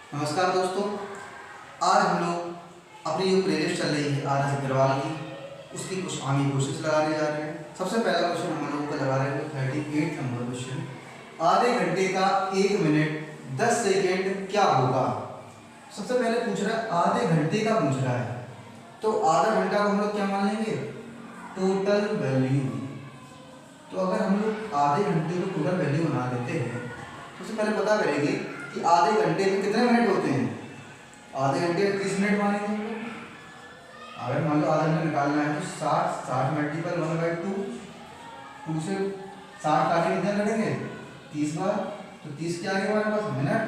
नमस्कार दोस्तों। आज हम लोग अपनी जो प्लेलिस्ट चल रही है आर.एस. अग्रवाल की, उसकी कुछ आमी क्वेश्चन लगाने जा रहे हैं। सबसे पहला क्वेश्चन हम लोगों का लगा रहे हैं 38 नंबर क्वेश्चन। आधे घंटे का 1 मिनट 10 सेकेंड क्या होगा। सबसे पहले पूछ रहा है, आधे घंटे का पूछ रहा है, तो आधा घंटा को हम लोग क्या मान लेंगे, टोटल वैल्यू। तो अगर हम लोग आधे घंटे को टोटल वैल्यू बना लेते हैं, तो सबसे पहले पता करेंगे कि आधे घंटे में कितने मिनट होते हैं। आधे घंटे में 30 मिनट मानेंगे हम लोग। अगर मान लो आधा घंटा निकालना है तो 60 मल्टीपल 1/2, 2 से 60 काटे कितने लगेंगे, 30 बार। तो 30 के आगे हमारे पास मिनट।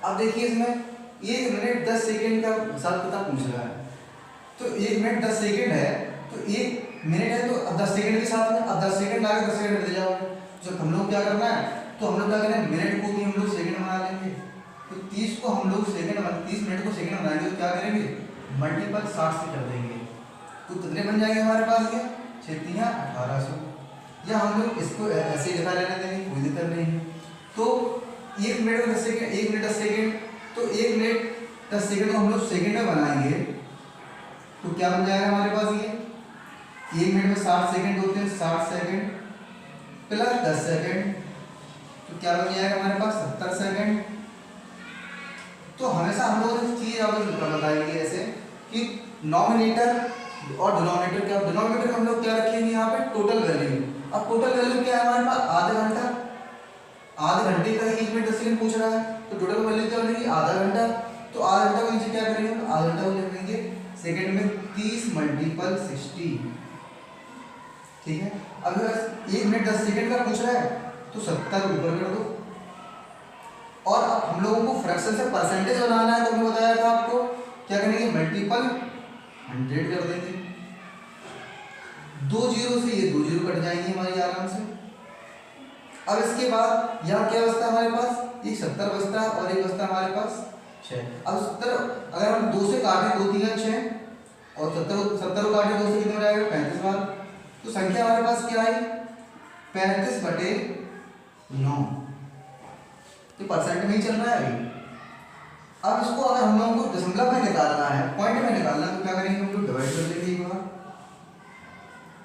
अब देखिए इसमें 1 मिनट 10 सेकेंड का हिसाब किताब पूछ रहा है। तो 1 मिनट 10 सेकेंड है, तो 1 मिनट है तो अब 10 सेकेंड के साथ में अब 10 सेकेंड आगे 10 सेकेंड दे जाओगे। तो हम लोग क्या करना है, तो हम लोग क्या करें, मिनट को भी हम लोग सेकंड बना लेंगे। तो 30 को हम लोग सेकंड 30 मिनट को सेकंड बनाएंगे तो क्या करेंगे, मल्टीपल 60 से कर देंगे। तो कितने बन जाएंगे हमारे पास, ये 6 × 1800। या हम लोग इसको ऐसे ही लिखा रहने देंगे, कोई दिक्कत नहीं है। तो 1 मिनट 10 सेकेंड, 1 मिनट 10 सेकेंड, तो 1 मिनट 10 सेकेंड को हम लोग सेकेंड में बनाएंगे तो क्या बन जाएगा हमारे पास, ये 1 मिनट में 60 सेकेंड होते हैं, 60 सेकेंड प्लस 10 सेकेंड, तो क्या बन जाएगा हमारे पास 70 सेकेंड। तो हमेशा हम लोग इस चीज आपको बताएंगे ऐसे कि नॉमिनेटर और डिनोमिनेटर क्या, डिनोमिनेटर हम लोग क्या रखेंगे यहाँ पे, टोटल वैल्यू। अब टोटल वैल्यू क्या है हमारे पास, आधा घंटा। आधे घंटे का 1 मिनट 10 सेकेंड पूछ रहा है, तो टोटल वैल्यू क्या बनेगी, आधा घंटा। तो आधा घंटा को नीचे क्या करेंगे, आधा घंटा को लिख देंगे सेकेंड में 30 मल्टीपल 60। ठीक है। अगर 1 मिनट 10 सेकेंड का पूछ रहा है तो 70 ऊपर कर दो। और अब हम लोगों को फ्रैक्शन से परसेंटेज बनाना है, तो हमने बताया था आपको क्या करेंगे, मल्टीपल 100 कर देंगे। 2 जीरो से ये 2 जीरो कट जाएंगे हमारी आराम से। अब इसके बाद यहाँ क्या बचता है हमारे पास, एक 70 बचता है और एक बचता है हमारे पास 6। अब 70 अगर हम 2 से काटें, 2 × 6 और 70 को काटें 2 से कितने हो जाएगा, 35 बार। तो संख्या हमारे पास क्या है, 35/9। ये परसेंट में ही चल रहा है अभी। अब इसको अगर हम लोगों को दशमलव में निकालना है, पॉइंट में निकालना है, तो क्या करेंगे, हम लोग डिवाइड कर देंगे एक बार।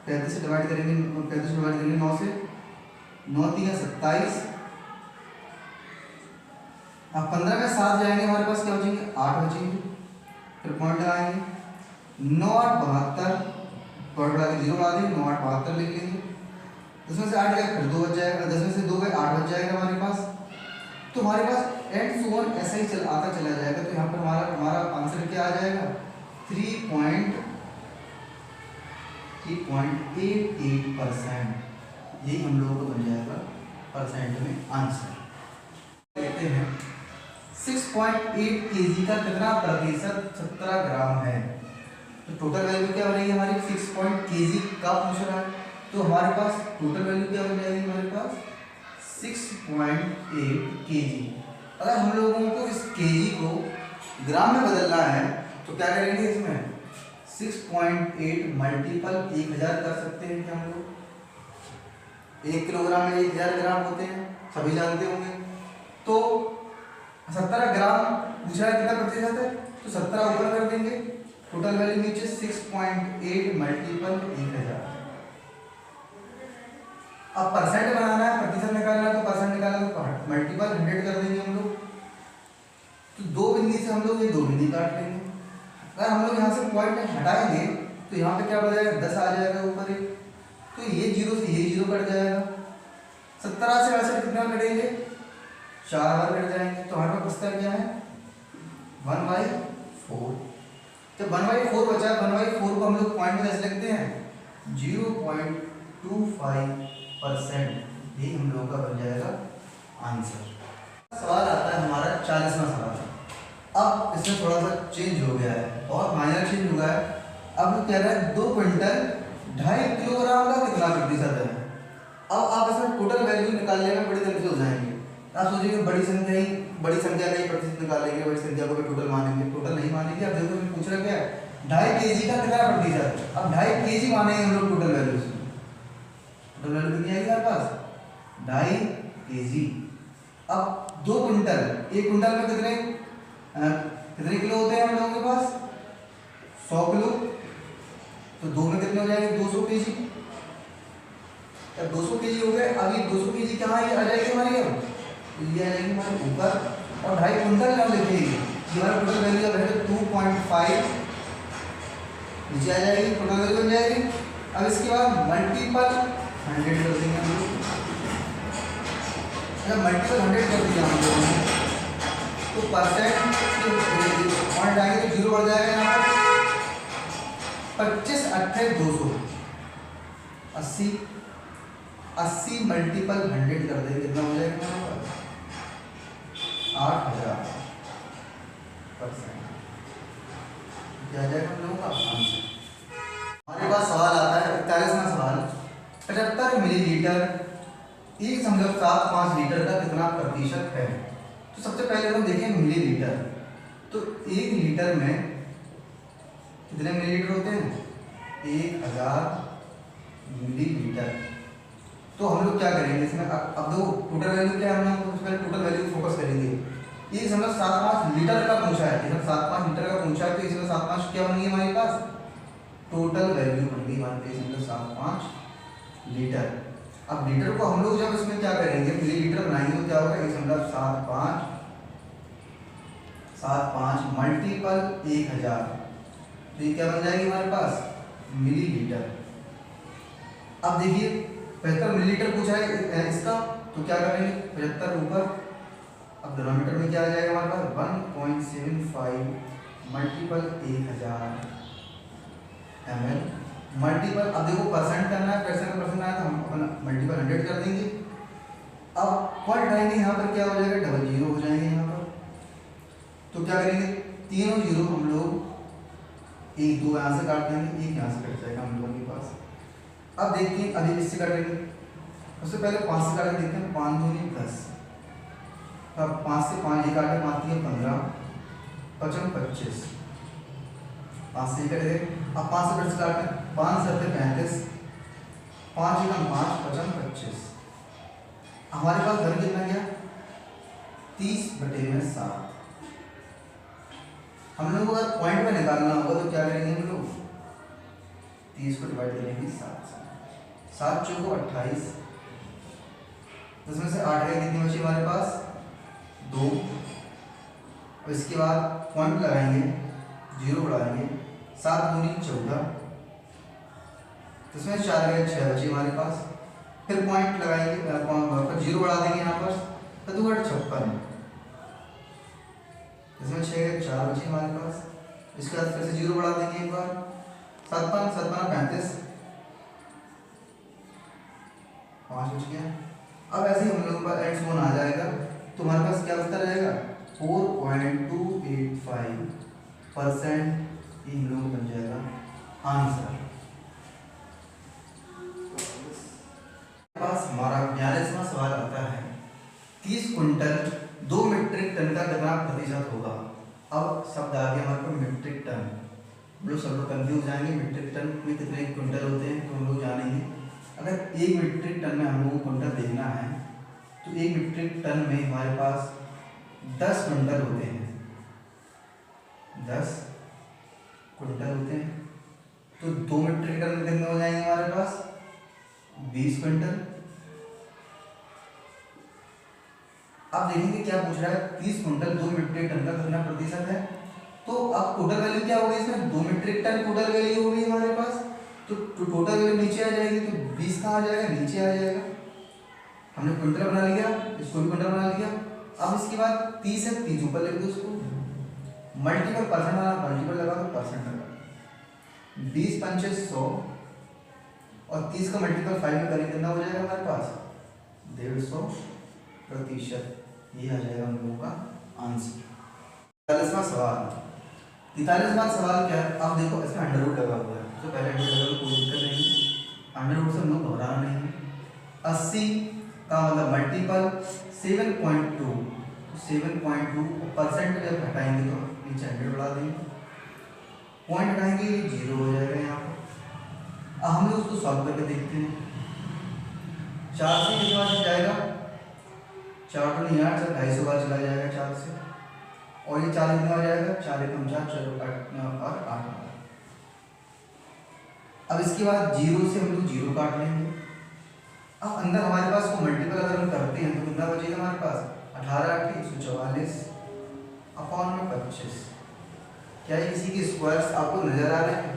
35 से डिवाइड करेंगे, 35 डिवाइड करेंगे 9 से, 9 × 3 = 27। अब 15 में 7 जाएंगे, हमारे पास क्या बचेंगे, 8 बचेंगे। फिर पॉइंट लगाएंगे, 9 × 8 = 72, पॉइंट लगा के 0 लगा देंगे, 9 × 8 = 72 लिख लेंगे। 10 में से 8 गया, फिर 2 बच जाएगा, 10 में से 2 गए, 8 बच जाएगा हमारे पास। तो हमारे पास एंड सो ऑन ऐसा ही आता चला जाएगा। तो यहाँ पर हमारा आंसर क्या आ जाएगा, 3.88%। यही हम लोगों को बन जाएगा परसेंट में आंसर। देखते हैं 6.8 kg का कितना प्रतिशत 17 ग्राम है। तो टोटल वैल्यू क्या बनेगी हमारी, 6 kg का पूछ रहा है, तो हमारे पास टोटल वैल्यू क्या बन जाएगी हमारे पास, 6.8 kg। अगर हम लोगों को इस kg को ग्राम में बदलना है तो क्या करेंगे, इसमें 6.8 मल्टीपल 1000 कर सकते हैं क्या हम लोग। 1 किलोग्राम में 1000 ग्राम होते हैं, सभी जानते होंगे। तो 17 ग्राम पूछ रहा है कितना प्रतिशत है, तो 17 ऊपर कर देंगे, टोटल वैल्यू नीचे 6.8 मल्टीपल 1000। अब परसेंट बनाना है, प्रतिशत निकालना है, तो परसेंट निकालना तो मल्टीपल 100 कर देंगे हम लोग। तो 2 बिंदी से हम लोग ये 2 बिंदी काट लेंगे। अगर हम लोग यहाँ से पॉइंट हटाएंगे तो यहाँ पे क्या बचेगा, 10 आ जाएगा ऊपर एक, तो ये 0 से ये 0 कट जाएगा। 17 से 68 कितना कटेंगे, 4 बार कट जाएंगे। तो हमारे पास बचता क्या है, 1/4। जब 1/4 बचा, 1/4 को हम लोग पॉइंट में ऐसे लिखते हैं 0.25%। यही हम लोगों का बन जाएगा आंसर। सवाल आता है हमारा 40वां सवाल। अब इसमें थोड़ा सा चेंज हो गया है, बहुत माइनर चेंज हुआ है। अब वो कह रहा है 2 क्विंटल 2.5 किलोग्राम का कितना प्रतिशत है। अब आप इसमें टोटल वैल्यू निकालने में बड़ी तरीके से हो जाएंगे। आप सोचेंगे बड़ी संख्या का ही प्रतिशत निकालेंगे, बड़ी संख्या को भी टोटल मानेंगे, टोटल नहीं मानेंगे। अब देखो पूछ रहा क्या है, 2.5 kg का कितना प्रतिशत। अब 2.5 kg मानेंगे हम लोग टोटल वैल्यू से, टोटल वैल्यू कितनी आएगी हमारे पास, 2.5 kg। अब 2 कुंटल, 1 कुंटल में कितने किलो होते हैं हम लोगों के पास? 100 किलो। तो 2 में कितने हो जाएंगे? 200 केजी। तब 200 केजी हो गए। अब ये 200 केजी कहाँ आ जाएगी हमारी? अब तो ये आ जाएगी हमारे ऊपर, और 2.5 कुंटल ना लिखेंगे, हमारा टोटल वैल्यू अब है 2.5 नीचे आ जाएगी, टोटल वैल्यू बन जाएगी। अब इसके बाद मल्टीपल 100 कर देंगे हम लोग। जब मल्टीपल 100 कर दिया हम लोगों ने तो परसेंट पॉइंट आएंगे तो 0 बढ़ जाएगा यहाँ पर। 25 28 200, 80 मल्टीपल 100 कर देंगे, कितना हो जाएगा यहाँ पर? 8000 परसेंट। क्या जाएगा हम लोगों का आंसर? हमारे पास सवाल आता है 41वां सवाल, 75 मिलीलीटर 1.75 लीटर का कितना प्रतिशत है? तो सबसे पहले हम देखें मिलीलीटर। तो 1 लीटर में कितने मिलीलीटर होते हैं? 1000 मिलीलीटर। तो हम लोग क्या करेंगे इसमें? अब दो टोटल वैल्यू क्या है, हम लोग सबसे पहले टोटल वैल्यू फोकस करेंगे। 1.75 लीटर का पूछा है, 1.75 लीटर का पूछा है, तो 1.75 क्या बनेगी हमारे पास? टोटल वैल्यू बन गई हमारे पास 1.75 लीटर। अब लीटर को हम लोग जब इसमें क्या करेंगे, मिलीलीटर बनाएंगे तो क्या होगा? 1.75 मल्टीपल 1000, तो ये क्या बन जाएगी हमारे पास? मिलीलीटर। अब देखिए 75 मिलीलीटर पूछा है इसका, तो क्या करेंगे? 75 ऊपर, अब डिनोमिनेटर में क्या आ जाएगा हमारे पास? 1.75 मल्टीपल 1000 ml मल्टीपल। अब देखो परसेंट करना है, परसेंट का परसेंट आया तो हम अपना मल्टीपल 100 कर देंगे। अब पॉइंट आएंगे यहाँ पर, क्या हो जाएगा? डबल जीरो हो जाएंगे यहाँ पर। तो क्या करेंगे? तीनों जीरो हम लोग 1 2 यहाँ से काट देंगे, 1 यहाँ से कट जाएगा हम लोगों के पास। अब देखते हैं अभी इससे काटेंगे। सबसे पहले 5 से काटेंगे, देखते हैं 5 दूनी 10। अब 5 से 5 ये काटे, 5 3 15, 55 25, 5 से कटेंगे। अब 5 से 10 काटें, 5 7 35, 5 1 5 55 25। हमारे पास घर कितना गया? 30/7। हम लोग को अगर पॉइंट में निकालना होगा तो क्या करेंगे हम लोग? 30 को डिवाइड करेंगे 7 से, 7 चौको 28, उसमें से 8 गए, कितनी बची हमारे पास? 2। और इसके बाद पॉइंट लगाएंगे, 0 बढ़ाएंगे, 7 दूनी 14, इसमें 4 गए, 6 बचे हमारे पास। फिर पॉइंट लगाएंगे, 0 बढ़ा देंगे यहाँ पर, तो 2 8 56, इसमें 6 गए, 4 बचे हमारे पास। इसके बाद फिर से 0 बढ़ा देंगे एक बार, 7 5 7 35, 5 बच गया। अब ऐसे ही हम लोगों का एक्स वन आ जाएगा, तो हमारे पास क्या बचता रहेगा? 4.285%। ये हम लोग बन जाएगा आंसर। पास हमारा 42वां सवाल आता है, 30 कुंटल 2 मीट्रिक टन का कितना प्रतिशत होगा? अब शब्द आ गया हमारे पास मीट्रिक टन। हम लोग सब लोग कंफ्यूज जाएंगे, मीट्रिक टन में कितने कुंटल होते हैं तो हम लोग जानेंगे। अगर 1 मीट्रिक टन में हम लोग को कुंटल देखना है तो 1 मीट्रिक टन में हमारे पास 10 कुंटल होते हैं, 10 कुंटल होते हैं। तो 2 मीट्रिक टन में कितने हो जाएंगे हमारे पास? 20 कुंटल। अब देखेंगे क्या पूछ रहा है, 30 कुंटल 2 मीट्रिक टन का कितना प्रतिशत है। तो अब टोटल वैल्यू क्या होगी इसमें? 2 मीट्रिक टन टोटल वैल्यू होगी हमारे पास, तो टोटल वैल्यू नीचे आ जाएगी, तो 20 कहाँ आ जाएगा? नीचे आ जाएगा। हमने कुंटल बना लिया, इसको भी कुंटल बना लिया। अब इसके बाद 30 है, 30 ऊपर लिख दो, उसको मल्टीपल परसेंट मल्टीपल लगा दो, परसेंट लगा, 20 पंचे 100 और 30 का मल्टीपल 5 में करेंगे, कितना हो जाएगा हमारे पास? 150%। ये आ जाएगा हम लोगों का आंसर। 43वां सवाल, 43वां सवाल क्या है? अब देखो इसमें अंडर रूट लगा हुआ है, तो पहले अंडर रूट लगा, कोई दिक्कत नहीं है, अंडर रूट से हम लोग घबराना नहीं है। 80 का मतलब मल्टीपल 7.2, 7.2 परसेंट जब हटाएंगे तो नीचे 100 बढ़ा देंगे, पॉइंट हटाएंगे 0 हो जाएगा यहाँ पर। अब हम लोग उसको सॉल्व करके देखते हैं। 4 से कितना जाएगा? 4 तो नहीं 8, 250 बार चला जाएगा 4 से, और ये 4 कितना हो जाएगा, 4 एकम 4, चलो 8। अब इसके बाद 0 से हम लोग 0 काट लेंगे। अब अंदर हमारे पास को मल्टीपल अगर हम करते हैं तो कितना बचेगा हमारे पास, 18 8 144 अपॉन में 25। क्या ये किसी के स्क्वायर्स आपको नजर आ रहे हैं?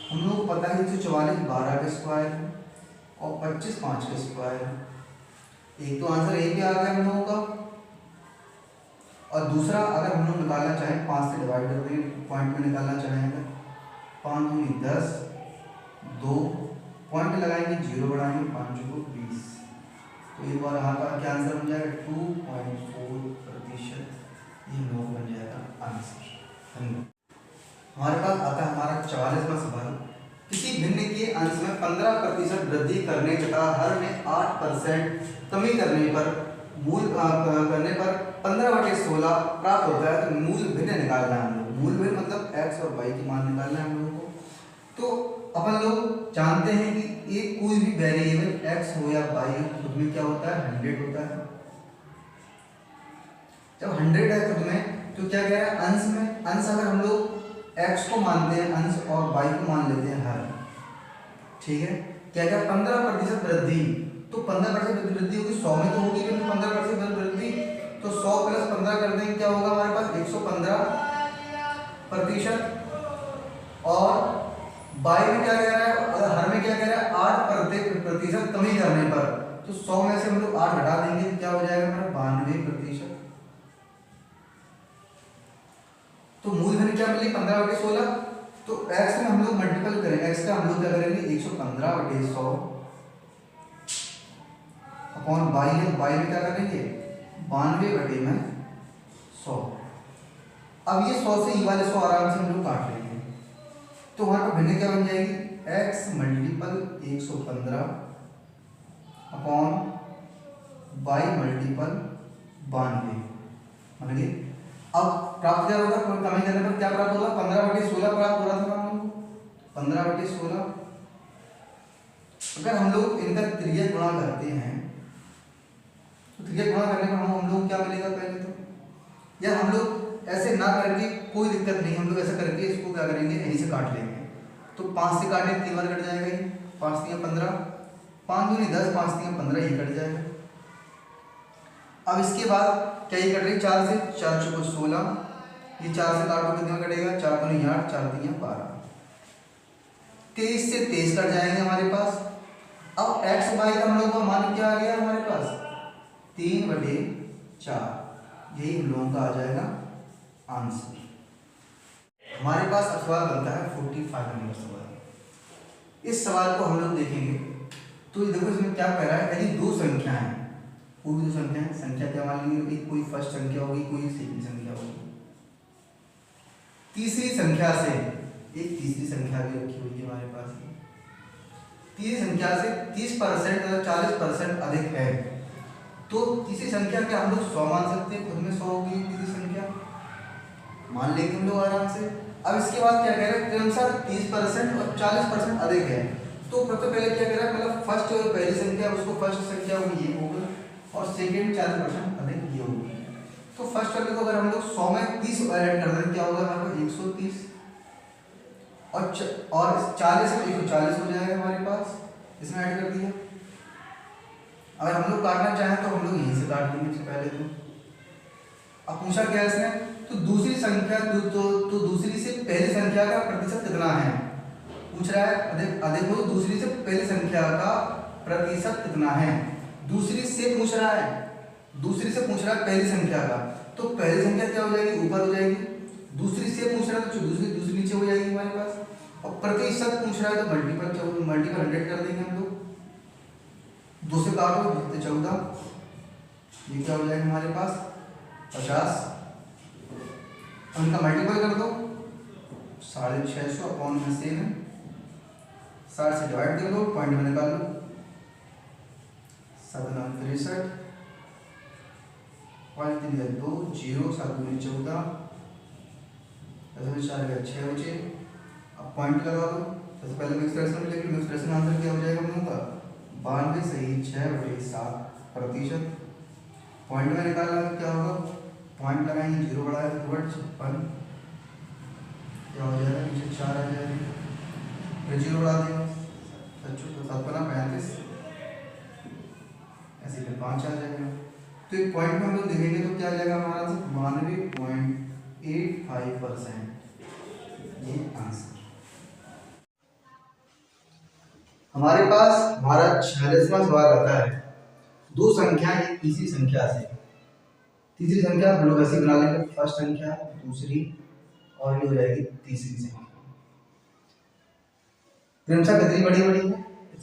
हम लोग को पता है 144 12 का स्क्वायर है और 25 5 का स्क्वायर है। एक तो आंसर यही पे आ गया हम लोगों का, और दूसरा अगर हम लोग निकालना चाहें 5 से डिवाइड कर देंगे, पॉइंट में निकालना चाहेंगे 5 दूनी 10, 2 पॉइंट लगाएंगे 0 बढ़ाएंगे 5 को 20, तो एक बार यहाँ पर क्या आंसर बन जाएगा 2.4%। ये लोग बन जाएगा आंसर। हमारे पास आता है हमारा 44वां सवाल। किसी भिन्न के अंश में 15% वृद्धि करने तथा हर में 8% कमी करने पर मूल करने पर 15/16 प्राप्त होता है। तो मूल भिन्न निकालना है हम लोग। मूल भिन्न मतलब x और y की मान निकालना है हम लोगों को। तो अपन लोग जानते हैं कि एक कोई भी वेरिएबल x हो या y हो खुद में क्या होता है, 100 होता है। जब 100 है खुद में तो क्या कह रहा है, अंश में, अंश अगर हम लोग x को मानते हैं अंश और y को मान लेते हैं हर, ठीक है। क्या क्या 15% वृद्धि, तो 15% वृद्धि होगी 100 में तो होगी, क्योंकि 15% वृद्धि तो 100 + 15 कर देंगे, क्या होगा हमारे पास 115%। और y में क्या कह रहा है, अगर हर में क्या कह रहा है 8% कमी करने पर, तो 100 में से हम लोग 8 हटा देंगे तो क्या हो जाएगा हमारा 92%। तो मूल धन क्या मिली 15/16। तो x में हम लोग मल्टीपल करेंगे, x का हम लोग क्या करेंगे 115/100 अपॉन y है, y में क्या करेंगे 92/100। अब ये 100 से ये वाले 100 आराम से हम लोग काट लेंगे, तो वहां पर भिन्न क्या बन जाएगी x multiple 115 upon y multiple 92 बन गए। अब प्राप्त क्या होगा, कमी करने पर क्या प्राप्त होगा 15/16 प्राप्त हो रहा था हम लोग 15/16। अगर हम लोग इनका त्रिज्यक गुणा करते हैं तो त्रिज्यक गुणा करने पर हम लोग क्या मिलेगा पहले तो, या हम लोग ऐसे ना करके कोई दिक्कत नहीं, हम लोग ऐसा करके इसको क्या करेंगे यहीं से काट लेंगे। तो 5 से काटे 3 बार कट जाएगा, ये 5 3 15, 5 दूनी 10, 5 3 15 ये कट जाएगा। अब इसके बाद क्या ये कट रही 4 से, 4 चौको 16, ये 4 से काटो कितना कटेगा 4 दूनी 8, 4 3 12, 23 से 23 कट जाएंगे हमारे पास। अब x y का हम लोगों का मान क्या आ गया हमारे पास 3/4, यही हम लोगों का आ जाएगा आंसर। हमारे पास अब सवाल बनता है 45 नंबर सवाल। इस सवाल को हम लोग देखेंगे तो देखो इसमें क्या कह रहा है, यदि दो संख्या है, कोई भी दो संख्या है, संख्या क्या मान लेंगे, कोई फर्स्ट संख्या होगी कोई सेकंड संख्या होगी। तीसरी संख्या से, एक तीसरी संख्या भी रखी हुई है हमारे पास, तीसरी संख्या से 30% या 40% अधिक है, तो तीसरी संख्या क्या हम लोग 100 मान सकते हैं, खुद में 100 होगी तीसरी संख्या, मान लेंगे हम लोग आराम से। अब इसके बाद क्या कह रहे हैं, क्रमशः 30% और 40% अधिक है, तो सबसे पहले क्या कह रहा है, मतलब फर्स्ट और पहली संख्या उसको फर्स्ट संख्या होगी ये होगा, और सेकंड 40% अधिक ये होगी। तो फर्स्ट वाले को अगर हम लोग 100 में 30 ऐड कर दें क्या होगा हमारे पास 130, और 40 में 140 हो जाएगा हमारे पास, इसमें ऐड कर दिया। अगर हम लोग काटना चाहें तो हम लोग यहीं से काट लेंगे सबसे पहले तो। अब पूछा क्या इसने, तो दूसरी संख्या तो दूसरी से पहली संख्या का प्रतिशत कितना है पूछ रहा है, अधिक हो दूसरी से पहली संख्या का प्रतिशत कितना है, दूसरी से पूछ रहा है, दूसरी से पूछ रहा है पहली संख्या का, तो पहली संख्या क्या हो जाएगी ऊपर हो जाएगी, दूसरी से पूछ रहा है तो दूसरी नीचे हो जाएगी हमारे पास, और प्रतिशत पूछ रहा है तो मल्टीपल 100 कर देंगे हम लोग, 2 से काटो जितने 14, ये क्या हो जाएगा हमारे पास 50, उनका मल्टीपल कर दो 650 अपॉन में से 60 से डिवाइड कर दो, पॉइंट में निकाल लो 7 9 63, 5 3 2 0, 7 2 14, 4 6 बचे। अब पॉइंट लगा दो, सबसे पहले मिक्स फ्रैक्शन में, लेकिन मिक्स फ्रैक्शन आंसर क्या हो जाएगा हम लोगों का 92 सही 6/7%। पॉइंट में निकालना तो क्या होगा, पॉइंट लगाएंगे, जीरो बढ़ाए तो 56, क्या हो जाएगा, नीचे 4 आ जाएगा, फिर जीरो बढ़ा देंगे, 7×5 = 35, ऐसे फिर 5 आ जाएगा। तो एक पॉइंट में हम लोग देखेंगे तो क्या आ जाएगा हमारा 92.85%, ये आंसर। हमारे पास हमारा 46वां सवाल आता है, दो संख्या एक तीसरी संख्या से, तीसरी संख्या हम लोग ऐसे बना लेंगे, फर्स्ट संख्या दूसरी और ये हो जाएगी तीसरी संख्या। क्रमशः कितनी बड़ी बड़ी है,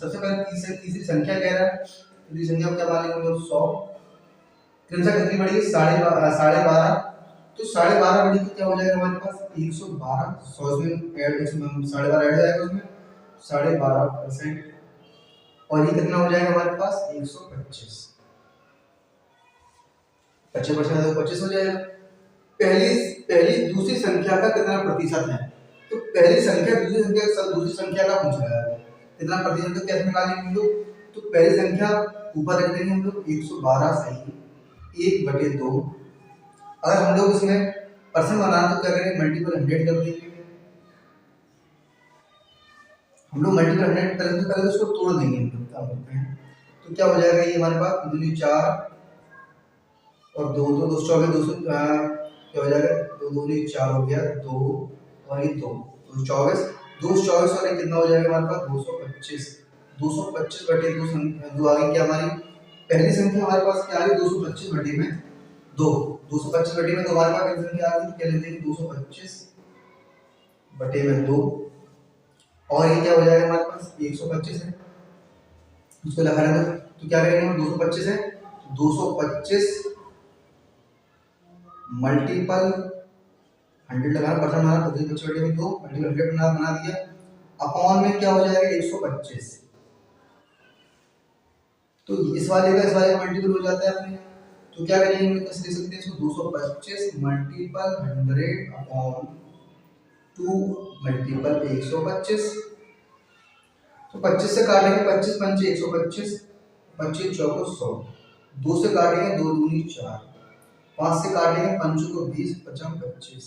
सबसे पहले तीसरी संख्या कह रहा है, तीसरी संख्या को क्या मान लेंगे 100। क्रमशः कितनी बड़ी है, 12.5, तो 12.5 बड़ी तो क्या हो जाएगा हमारे पास 112, 100 में ऐड, इसमें 12.5 ऐड हो जाएगा उसमें 12.5%, और ये कितना हो जाएगा हमारे पास 125, 25% तो 25 हो जाएगा। पहली दूसरी संख्या का कितना प्रतिशत है, तो पहली संख्या दूसरी संख्या का पूछ रहा है कितना प्रतिशत, तो कैसे निकालेंगे हम लोग, तो पहली संख्या ऊपर रख देंगे हम लोग 112 सही 1/2, अगर हम लोग इसमें परसेंट बनाना तो क्या करेंगे, मल्टीपल 100 कर देंगे, हम लोग मल्टीपल 100 करेंगे तो पहले उसको तोड़ देंगे हम लोग, क्या करते हैं, तो क्या हो जाएगा, ये हमारे पास 4 और 2 2 224 200 क्या हो जाएगा, 2 2 4 हो गया, 2 और ये 2 224 224 और ये कितना हो जाएगा हमारे पास 225, 225/2 जो आगे क्या हमारी पहली संख्या हमारे पास क्या आ गई 225/2, 225/2 हमारे पास पहली संख्या आ गई, क्या लिख देंगे 225/2, और ये क्या हो जाएगा हमारे पास 125 है, उसको लगाना है तो क्या करेंगे हम 225 है, 225 मल्टीपल 100 लगाना, परसेंट बनाना, 25/2 मल्टीपल 100 बना दिया, अपॉन में क्या हो जाएगा 125, तो इस वाले का मल्टीपल हो जाता है अपने, तो क्या करेंगे हम कैसे लिख सकते हैं इसको 225 मल्टीपल 100/2 मल्टीपल 125, तो 25 से काटेंगे 25 पंचे 125, 25 चौको 100, 2 से काटेंगे 2 दूनी 4, 5 से काटेंगे 5 को 20 55 25,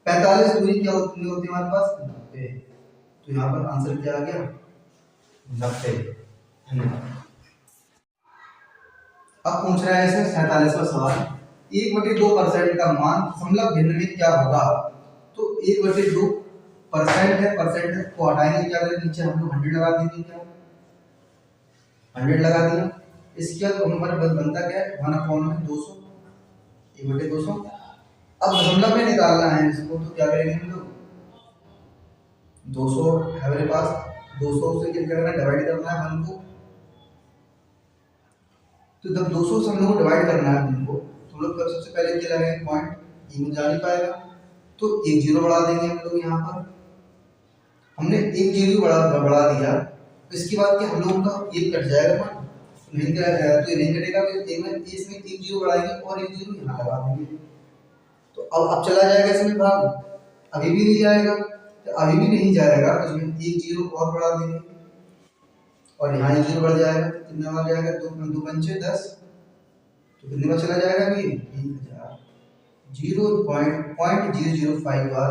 45 दूरी क्या होती है हमारे पास 90, तो यहाँ पर आंसर क्या आ गया 90। अब पूछ रहा है इसमें 47वां सवाल, 1/2% का मान दशमलव भिन्न में क्या होगा, तो 1/2% है, परसेंट को हटाएंगे, क्या करेंगे नीचे हम लोग 100 लगा देंगे, क्या 100 लगा दिया, इसके बाद हमारा बनता क्या है 1/200, 1/200। अब दशमलव में निकालना है इसको, तो क्या करेंगे हम लोग 200 है मेरे पास, 200 से क्या करना है डिवाइड करना है 1 को, तो जब 200 से हम लोग को डिवाइड करना है 1 को, तो हम लोग सबसे पहले क्या लगाएंगे पॉइंट, ये जा नहीं पाएगा तो एक जीरो बढ़ा देंगे हम लोग, यहाँ पर हमने एक जीरो बढ़ा दिया, इसके बाद क्या हम लोगों का एक कट जाएगा, नहीं तो ये नहीं कटेगा, तो इसमें एक जीरो बढ़ाएंगे और एक जीरो यहाँ लगा देंगे, तो अब चला जाएगा इसमें भाग, अभी भी नहीं जाएगा, तो अभी भी नहीं जाएगा तो इसमें एक जीरो और बढ़ा देंगे और यहाँ एक जीरो बढ़ जाएगा, कितना बार जाएगा 2 पंचे 10, तो कितने बार चला जाएगा ये 1000, 0.005 बार